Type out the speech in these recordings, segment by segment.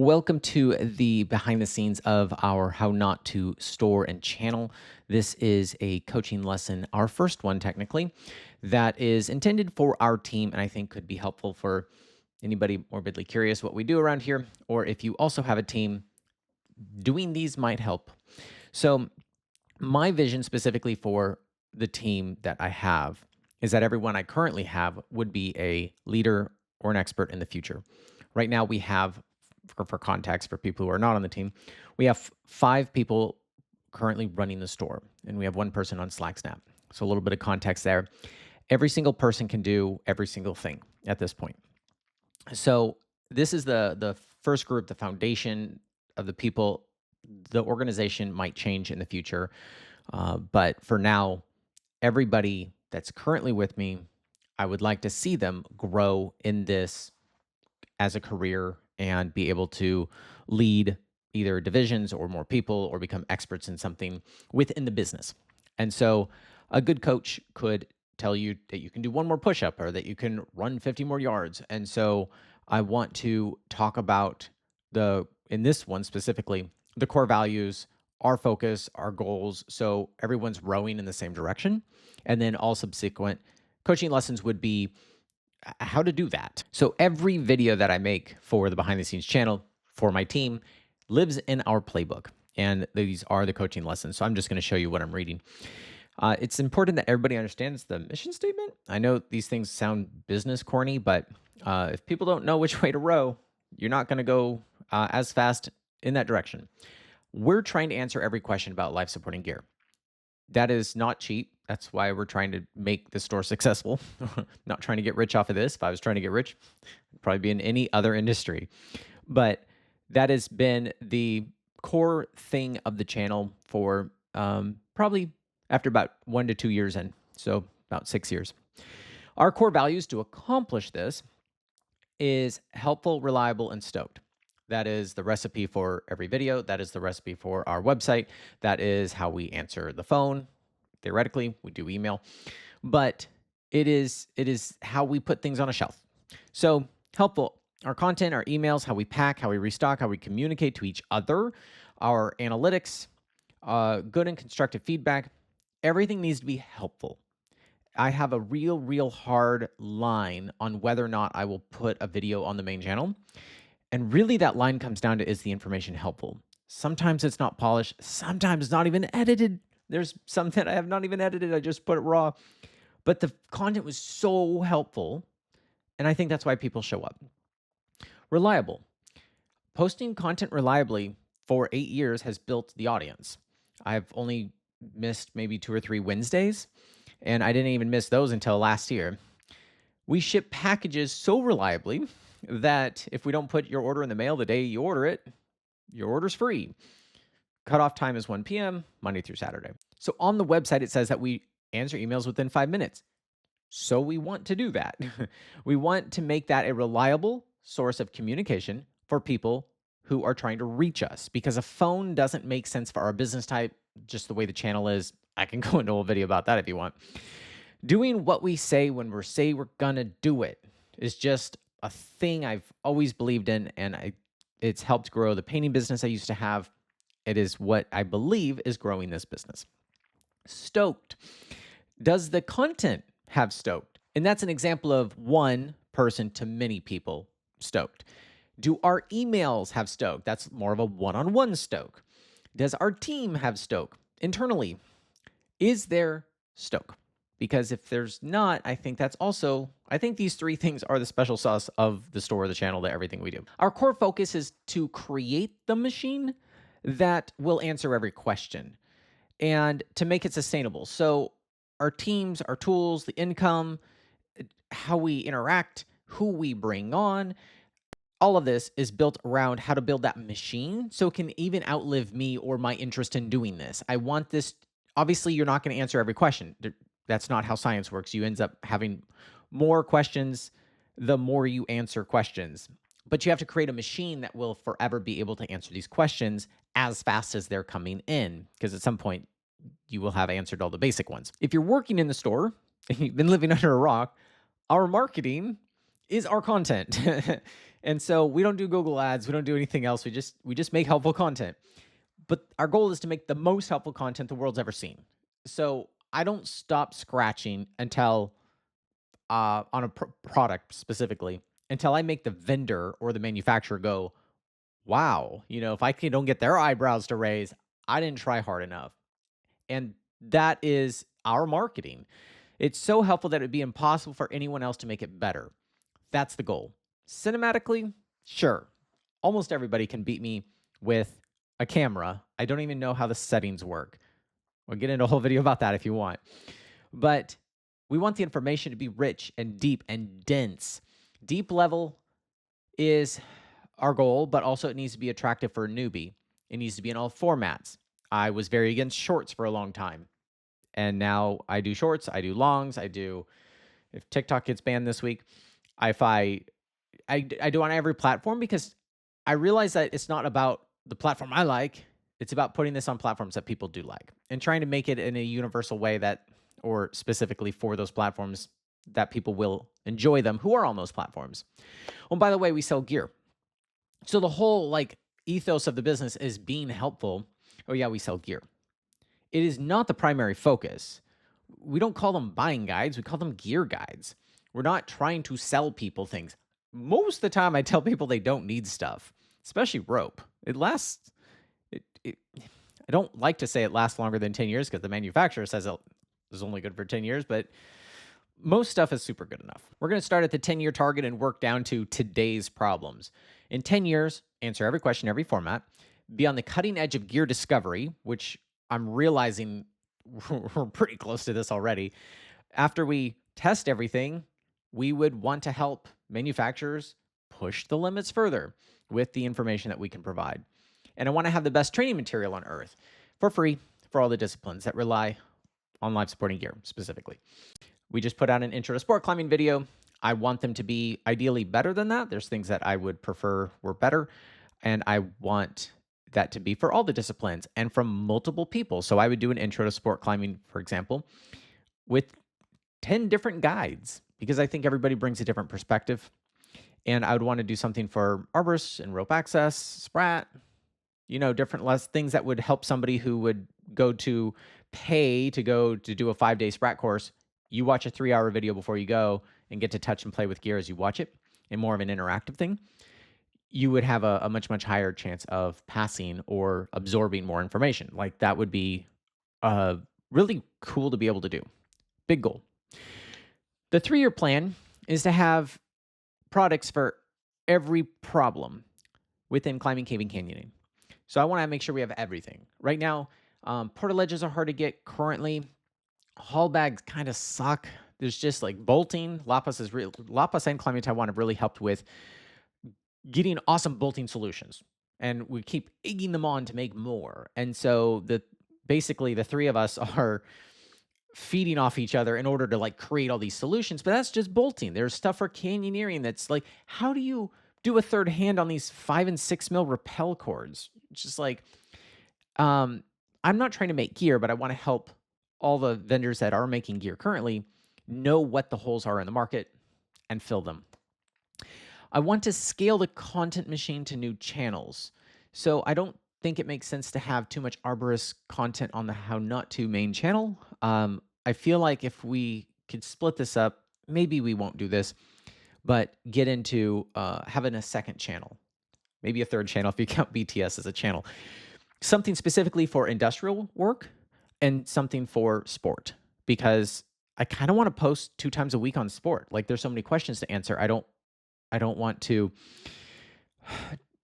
Welcome to the behind the scenes of our How Not to Store and Channel. This is a coaching lesson, our first one technically, that is intended for our team and I think could be helpful for anybody morbidly curious what we do around here, or if you also have a team, doing these might help. So, my vision specifically for the team that I have is that everyone I currently have would be a leader or an expert in the future. Right now, we have, for context, for people who are not on the team, we have 5 people currently running the store, and we have 1 person on Slack Snap. So, a little bit of context there. Every single person can do every single thing at this point. So, this is the first group, the foundation of the people. The organization might change in the future, but for now, everybody that's currently with me, I would like to see them grow in this as a career and be able to lead either divisions or more people or become experts in something within the business. And so a good coach could tell you that you can do 1 more push-up or that you can run 50 more yards. And so I want to talk about in this one specifically, the core values, our focus, our goals. So everyone's rowing in the same direction. And then all subsequent coaching lessons would be how to do that. So every video that I make for the behind the scenes channel for my team lives in our playbook. And these are the coaching lessons. So I'm just going to show you what I'm reading. It's important that everybody understands the mission statement. I know these things sound business corny, but if people don't know which way to row, you're not going to go as fast in that direction. We're trying to answer every question about life supporting gear. That is not cheap. That's why we're trying to make the store successful. Not trying to get rich off of this. If I was trying to get rich, I'd probably be in any other industry. But that has been the core thing of the channel for probably after about 1 to 2 years in. So about 6 years. Our core values to accomplish this is helpful, reliable, and stoked. That is the recipe for every video. That is the recipe for our website. That is how we answer the phone. Theoretically, we do email, but it is how we put things on a shelf. So helpful, our content, our emails, how we pack, how we restock, how we communicate to each other, our analytics, good and constructive feedback. Everything needs to be helpful. I have a real hard line on whether or not I will put a video on the main channel. And really that line comes down to, is the information helpful? Sometimes it's not polished. Sometimes it's not even edited. There's some that I have not even edited. I just put it raw. But the content was so helpful. And I think that's why people show up. Reliable. Posting content reliably for 8 years has built the audience. I've only missed maybe 2 or 3 Wednesdays. And I didn't even miss those until last year. We ship packages so reliably that if we don't put your order in the mail the day you order it, your order's free. Cutoff time is 1 p.m., Monday through Saturday. So on the website, it says that we answer emails within 5 minutes. So we want to do that. We want to make that a reliable source of communication for people who are trying to reach us, because a phone doesn't make sense for our business type, just the way the channel is. I can go into a whole video about that if you want. Doing what we say when we say we're going to do it is just a thing I've always believed in, and it's helped grow the painting business I used to have. It is what I believe is growing this business. Stoked. Does the content have stoked? And that's an example of 1 person to many people stoked. Do our emails have stoked? That's more of a one-on-one stoke. Does our team have stoke internally? Is there stoke? Because if there's not, I think these 3 things are the special sauce of the store, the channel, everything we do. Our core focus is to create the machine that will answer every question and to make it sustainable. So our teams, our tools, the income, how we interact, who we bring on, all of this is built around how to build that machine so it can even outlive me or my interest in doing this. I want this. Obviously, you're not going to answer every question. That's not how science works. You end up having more questions the more you answer questions. But you have to create a machine that will forever be able to answer these questions as fast as they're coming in, because at some point you will have answered all the basic ones. If you're working in the store and you've been living under a rock, our marketing is our content. And so we don't do Google ads, we don't do anything else. We just make helpful content. But our goal is to make the most helpful content the world's ever seen. So I don't stop scratching until on a product specifically until I make the vendor or the manufacturer go, wow, if don't get their eyebrows to raise, I didn't try hard enough. And that is our marketing. It's so helpful that it'd be impossible for anyone else to make it better. That's the goal. Cinematically, sure. Almost everybody can beat me with a camera. I don't even know how the settings work. We'll get into a whole video about that if you want. But we want the information to be rich and deep and dense. Deep level is our goal, but also it needs to be attractive for a newbie. It needs to be in all formats. I was very against shorts for a long time. And now I do shorts, I do longs, if TikTok gets banned this week, if I do on every platform because I realize that it's not about the platform I like. It's about putting this on platforms that people do like and trying to make it in a universal way or specifically for those platforms that people will enjoy them who are on those platforms. Oh, by the way, we sell gear. So the whole ethos of the business is being helpful. Oh yeah, we sell gear. It is not the primary focus. We don't call them buying guides. We call them gear guides. We're not trying to sell people things. Most of the time I tell people they don't need stuff, especially rope. It lasts, I don't like to say it lasts longer than 10 years because the manufacturer says it is only good for 10 years, but most stuff is super good enough. We're going to start at the 10-year target and work down to today's problems. In 10 years, answer every question, every format, be on the cutting edge of gear discovery, which I'm realizing we're pretty close to this already. After we test everything, we would want to help manufacturers push the limits further with the information that we can provide. And I want to have the best training material on earth for free for all the disciplines that rely on life supporting gear specifically. We just put out an intro to sport climbing video. I want them to be ideally better than that. There's things that I would prefer were better. And I want that to be for all the disciplines and from multiple people. So I would do an intro to sport climbing, for example, with 10 different guides because I think everybody brings a different perspective. And I would want to do something for arborists and rope access, sprat, different less things that would help somebody who would go to pay to go to do a 5-day sprat course. You watch a 3-hour video before you go and get to touch and play with gear as you watch it and more of an interactive thing. You would have a much, much higher chance of passing or absorbing more information. That would be really cool to be able to do. Big goal. The 3-year plan is to have products for every problem within climbing, caving, canyoning. So I want to make sure we have everything. Right now, portaledges are hard to get currently. Haul bags kind of suck. There's just bolting. Lapas and Climbing Taiwan have really helped with getting awesome bolting solutions. And we keep egging them on to make more. And so basically the three of us are feeding off each other in order to create all these solutions. But that's just bolting. There's stuff for canyoneering that's how do you do a third hand on these 5 and 6 mil rappel cords? It's just I'm not trying to make gear, but I want to help all the vendors that are making gear currently know what the holes are in the market and fill them. I want to scale the content machine to new channels. So I don't think it makes sense to have too much arborist content on the how not to main channel. I feel like if we could split this up, maybe we won't do this, but get into having a second channel, maybe a third channel if you count BTS as a channel. Something specifically for industrial work and something for sport, because I kind of want to post 2 times a week on sport. There's so many questions to answer. I don't want to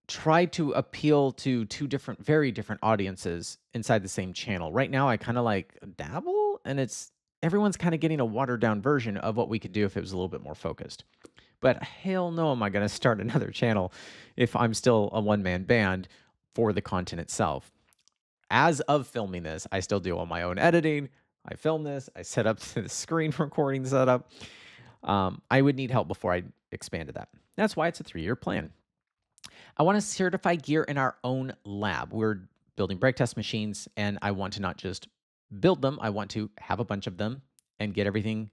try to appeal to 2 very different audiences inside the same channel. Right now, I kind of dabble, and everyone's kind of getting a watered down version of what we could do if it was a little bit more focused. But hell no, am I going to start another channel if I'm still a one-man band for the content itself. As of filming this, I still do all my own editing. I film this. I set up the screen recording setup. I would need help before I expanded that. That's why it's a 3-year plan. I want to certify gear in our own lab. We're building brake test machines, and I want to not just build them. I want to have a bunch of them and get everything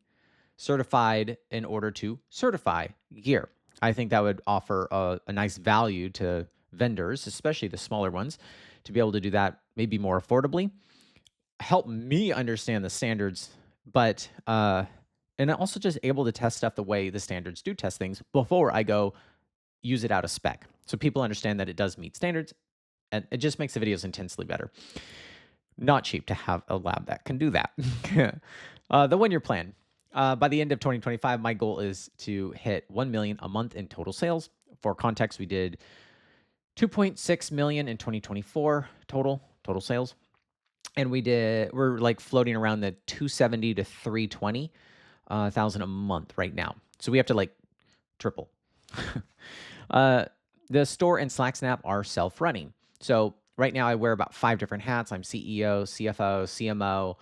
certified in order to certify gear. I think that would offer a nice value to vendors, especially the smaller ones, to be able to do that maybe more affordably. Help me understand the standards, but and also just able to test stuff the way the standards do test things before I go use it out of spec. So people understand that it does meet standards, and it just makes the videos intensely better. Not cheap to have a lab that can do that. The 1 year plan. By the end of 2025, my goal is to hit 1 million a month in total sales. For context, we did 2.6 million in 2024 total sales. And we're like floating around the 270 to 320 thousand a month right now. So we have to like triple. uh, the store and Slack Snap are self-running. So right now I wear about 5 different hats. I'm CEO, CFO, CMO.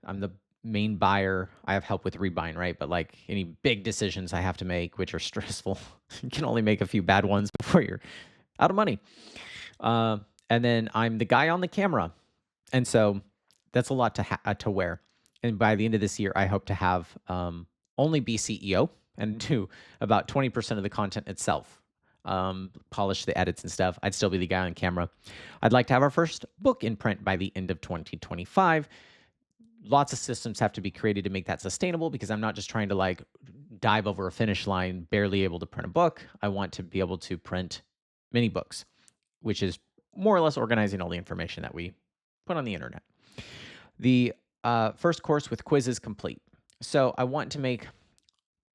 I'm the main buyer. I have help with rebuying, right? But like any big decisions I have to make, which are stressful, you can only make a few bad ones before you're out of money. And then I'm the guy on the camera. And so that's a lot to wear. And by the end of this year, I hope to have only be CEO and do about 20% of the content itself, polish the edits and stuff. I'd still be the guy on camera. I'd like to have our first book in print by the end of 2025. Lots of systems have to be created to make that sustainable because I'm not just trying to like dive over a finish line, barely able to print a book. I want to be able to print mini books, which is more or less organizing all the information that we put on the internet. The first course with quizzes complete. So I want to make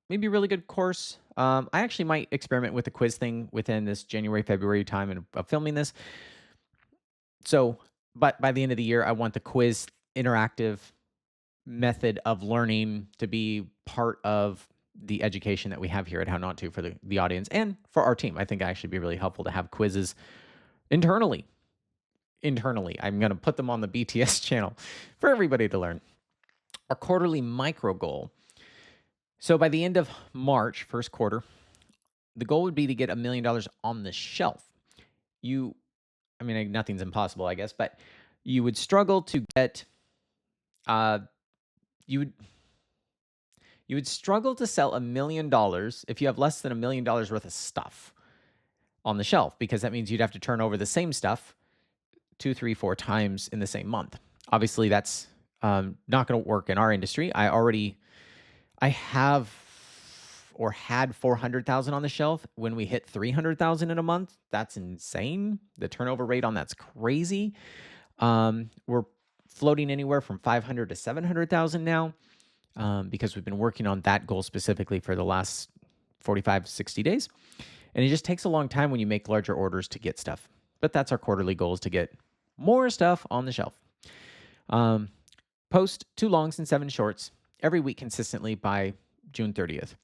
maybe a really good course. I actually might experiment with the quiz thing within this January, February time of filming this. So, but by the end of the year, I want the quiz interactive method of learning to be part of the education that we have here at How Not To for the audience and for our team. I think it actually be really helpful to have quizzes internally. I'm going to put them on the BTS channel for everybody to learn. Our quarterly micro goal. So by the end of March, first quarter, the goal would be to get $1 million on the shelf. Nothing's impossible, I guess, but you would struggle to get, you would struggle to sell $1 million if you have less than $1 million worth of stuff on the shelf, because that means you'd have to turn over the same stuff 2, 3, 4 times in the same month. Obviously, that's not going to work in our industry. I have or had 400,000 on the shelf. When we hit 300,000 in a month, that's insane. The turnover rate on that's crazy. We're floating anywhere from 500 to 700,000 now because we've been working on that goal specifically for the last 45, 60 days. And it just takes a long time when you make larger orders to get stuff. But that's our quarterly goal, is to get more stuff on the shelf. Post 2 longs and 7 shorts every week consistently by June 30th.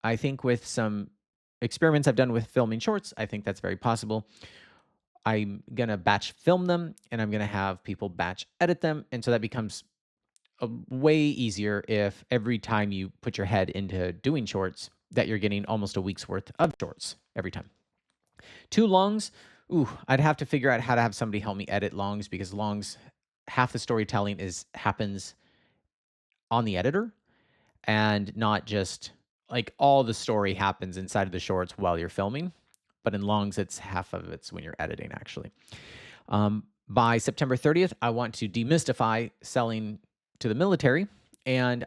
I think with some experiments I've done with filming shorts, I think that's very possible. I'm going to batch film them, and I'm going to have people batch edit them. And so that becomes way easier if every time you put your head into doing shorts, that you're getting almost a week's worth of shorts every time. 2 longs, I'd have to figure out how to have somebody help me edit longs, because longs, half the storytelling happens on the editor, and not just like all the story happens inside of the shorts while you're filming. But in longs, it's half of it's when you're editing, actually. By September 30th, I want to demystify selling to the military. And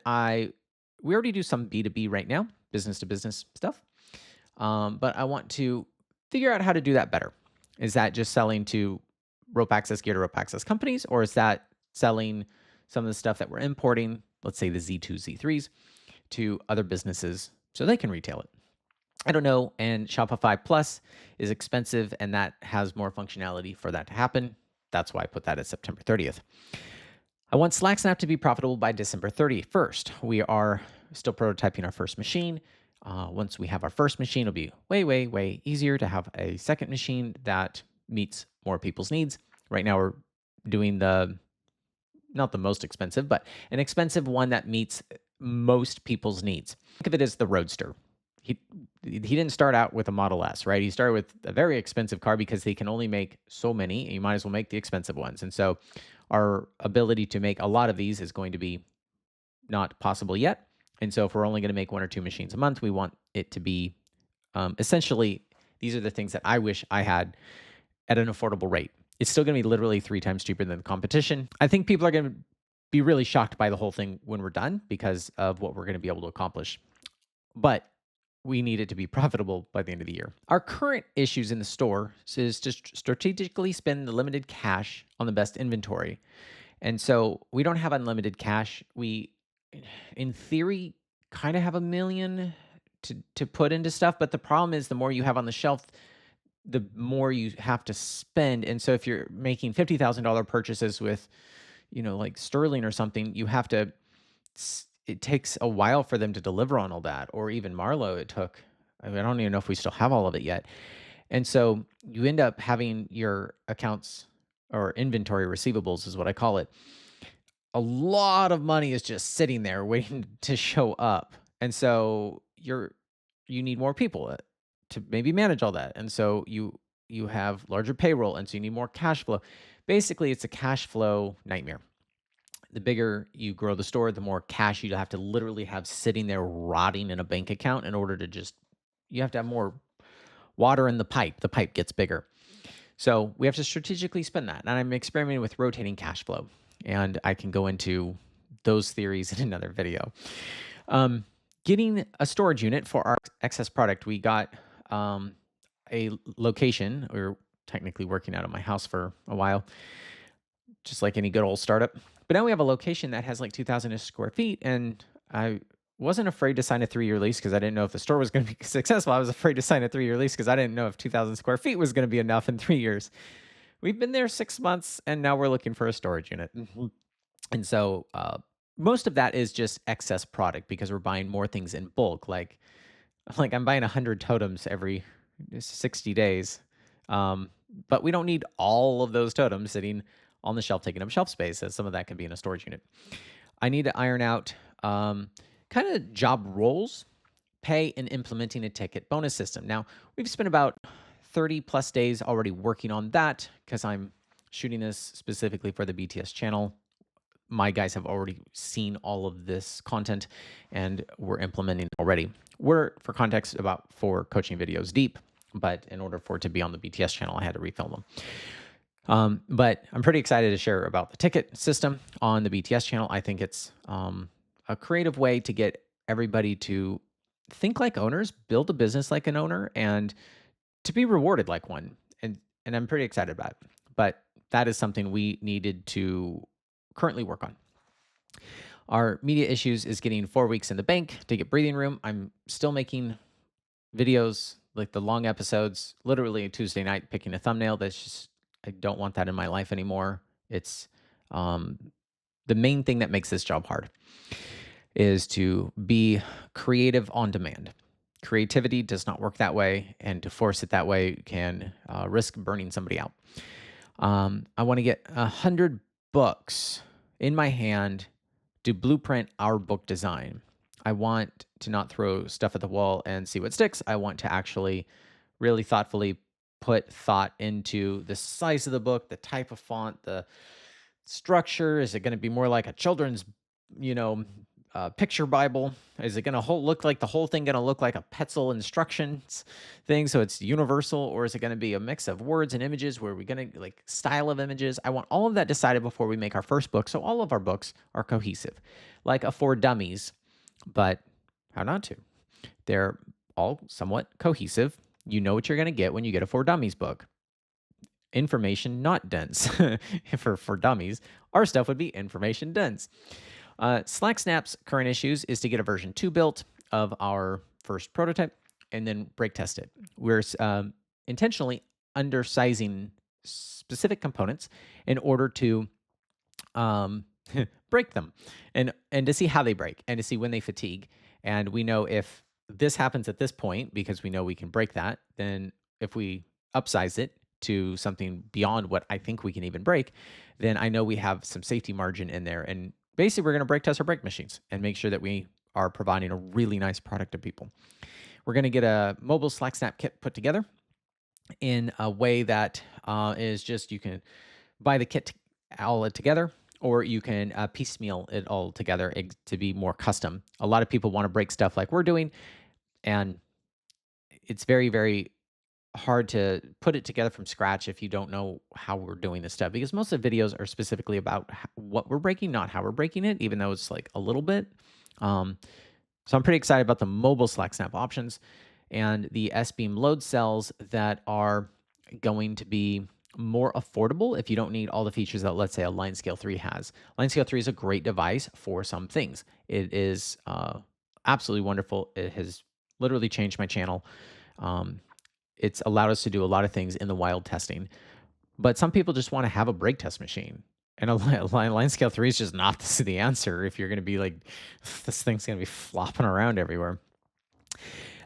we already do some B2B right now, business to business stuff. But I want to figure out how to do that better. Is that just selling to rope access gear to rope access companies? Or is that selling some of the stuff that we're importing, let's say the Z2, Z3s, to other businesses so they can retail it? I don't know. And Shopify Plus is expensive, and that has more functionality for that to happen. That's why I put that at September 30th. I want Slack Snap to be profitable by December 31st. We are still prototyping our first machine. Once we have our first machine, it'll be way, way, way easier to have a second machine that meets more people's needs. Right now, we're doing not the most expensive, but an expensive one that meets most people's needs. Think of it as the Roadster. He didn't start out with a Model S, right? He started with a very expensive car because they can only make so many, and you might as well make the expensive ones. And so our ability to make a lot of these is going to be not possible yet. And so if we're only going to make 1 or 2 machines a month, we want it to be essentially, these are the things that I wish I had at an affordable rate. It's still going to be literally 3 times cheaper than the competition. I think people are going to be really shocked by the whole thing when we're done because of what we're going to be able to accomplish. But we need it to be profitable by the end of the year. Our current issues in the store is to strategically spend the limited cash on the best inventory. And so we don't have unlimited cash. We, in theory, kind of have 1 million to put into stuff. But the problem is the more you have on the shelf, the more you have to spend. And so if you're making $50,000 purchases with, like Sterling or something, you have to, it takes a while for them to deliver on all that. Or even Marlowe, it took, I don't even know if we still have all of it yet. And so you end up having your accounts or inventory receivables is what I call it. A lot of money is just sitting there waiting to show up. And so you need more people to maybe manage all that. And so you have larger payroll, and so you need more cash flow. Basically, it's a cash flow nightmare. The bigger you grow the store, the more cash you have to literally have sitting there rotting in a bank account in order to you have to have more water in the pipe. The pipe gets bigger. So we have to strategically spend that. And I'm experimenting with rotating cash flow. And I can go into those theories in another video. Getting a storage unit for our excess product, we got a location. We were technically working out of my house for a while, just like any good old startup. But now we have a location that has like 2,000 square feet, and I wasn't afraid to sign a 3-year lease because I didn't know if the store was going to be successful. I was afraid to sign a 3-year lease because I didn't know if 2,000 square feet was going to be enough in 3 years. We've been there 6 months, and now we're looking for a storage unit. And so most of that is just excess product because we're buying more things in bulk. Like I'm buying 100 totems every 60 days. But we don't need all of those totems sitting on the shelf taking up shelf space, as some of that can be in a storage unit. I need to iron out kind of job roles, pay, and implementing a ticket bonus system. Now, we've spent about 30 plus days already working on that because I'm shooting this specifically for the BTS channel. My guys have already seen all of this content and we're implementing it already. We're, for context, about 4 coaching videos deep, but in order for it to be on the BTS channel, I had to refilm them. But I'm pretty excited to share about the ticket system on the BTS channel. I think it's a creative way to get everybody to think like owners, build a business like an owner, and to be rewarded like one. And I'm pretty excited about it. But that is something we needed to currently work on. Our media issues is getting 4 weeks in the bank to get breathing room. I'm still making videos, like the long episodes, literally a Tuesday night, picking a thumbnail. That's just, I don't want that in my life anymore. It's the main thing that makes this job hard is to be creative on demand. Creativity does not work that way, and to force it that way can risk burning somebody out. I want to get 100 books in my hand to blueprint our book design. I want to not throw stuff at the wall and see what sticks. I want to actually really thoughtfully put thought into the size of the book, the type of font, the structure. Is it going to be more like a children's, picture Bible? Is it going to look like the whole thing going to look like a Petzl instructions thing, so it's universal, or is it going to be a mix of words and images? Where we're going to like style of images? I want all of that decided before we make our first book, so all of our books are cohesive, like a For Dummies. But how not to? They're all somewhat cohesive. You know what you're going to get when you get a For Dummies book. Information not dense. For dummies, our stuff would be information dense. SlackSnap's current issues is to get a version 2 built of our first prototype and then break test it. We're intentionally undersizing specific components in order to break them and to see how they break and to see when they fatigue. And we know if this happens at this point, because we know we can break that, then if we upsize it to something beyond what I think we can even break, then I know we have some safety margin in there. And basically, we're going to break test our break machines and make sure that we are providing a really nice product to people. We're going to get a mobile SlackSnap kit put together in a way that is just, you can buy the kit all together, or you can piecemeal it all together to be more custom. A lot of people want to break stuff like we're doing, and it's very, very hard to put it together from scratch if you don't know how we're doing this stuff, because most of the videos are specifically about what we're breaking, not how we're breaking it, even though it's like a little bit. Um, so I'm pretty excited about the mobile select snap options and the S-beam load cells that are going to be more affordable if you don't need all the features that, let's say, a Line Scale 3 has. Line Scale 3 is a great device for some things. It is absolutely wonderful. It has literally changed my channel. Um, it's allowed us to do a lot of things in the wild testing, but some people just want to have a brake test machine. And a line scale 3 is just not the answer if you're going to be like, this thing's going to be flopping around everywhere.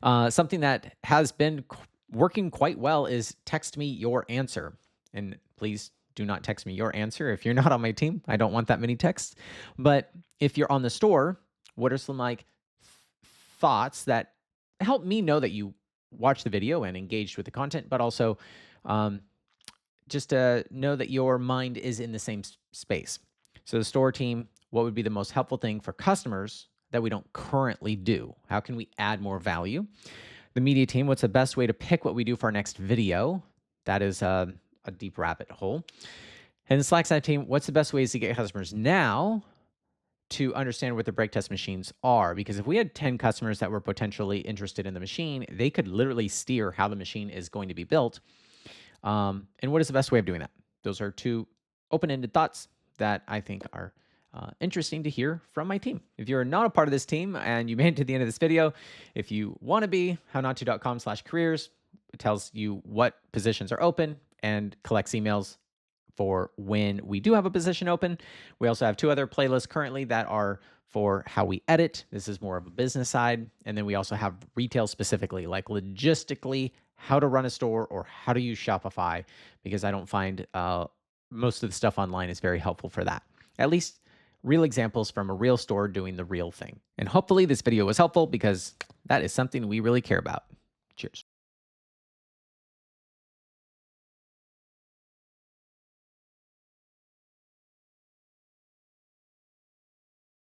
Something that has been working quite well is text me your answer. And please do not text me your answer if you're not on my team. I don't want that many texts. But if you're on the store, what are some like thoughts that help me know that you watched the video and engaged with the content, but also just to know that your mind is in the same space. So the store team, what would be the most helpful thing for customers that we don't currently do? How can we add more value? The media team, what's the best way to pick what we do for our next video? That is a deep rabbit hole. And the Slack side team, what's the best ways to get customers now to understand what the brake test machines are? Because if we had 10 customers that were potentially interested in the machine, they could literally steer how the machine is going to be built. And what is the best way of doing that? Those are two open-ended thoughts that I think are interesting to hear from my team. If you're not a part of this team and you made it to the end of this video, if you want to be, hownottoo.com/careers. It tells you what positions are open and collects emails for when we do have a position open. We also have 2 other playlists currently that are for how we edit. This is more of a business side. And then we also have retail specifically, like logistically, how to run a store or how to use Shopify, because I don't find most of the stuff online is very helpful for that. At least real examples from a real store doing the real thing. And hopefully this video was helpful, because that is something we really care about. Cheers.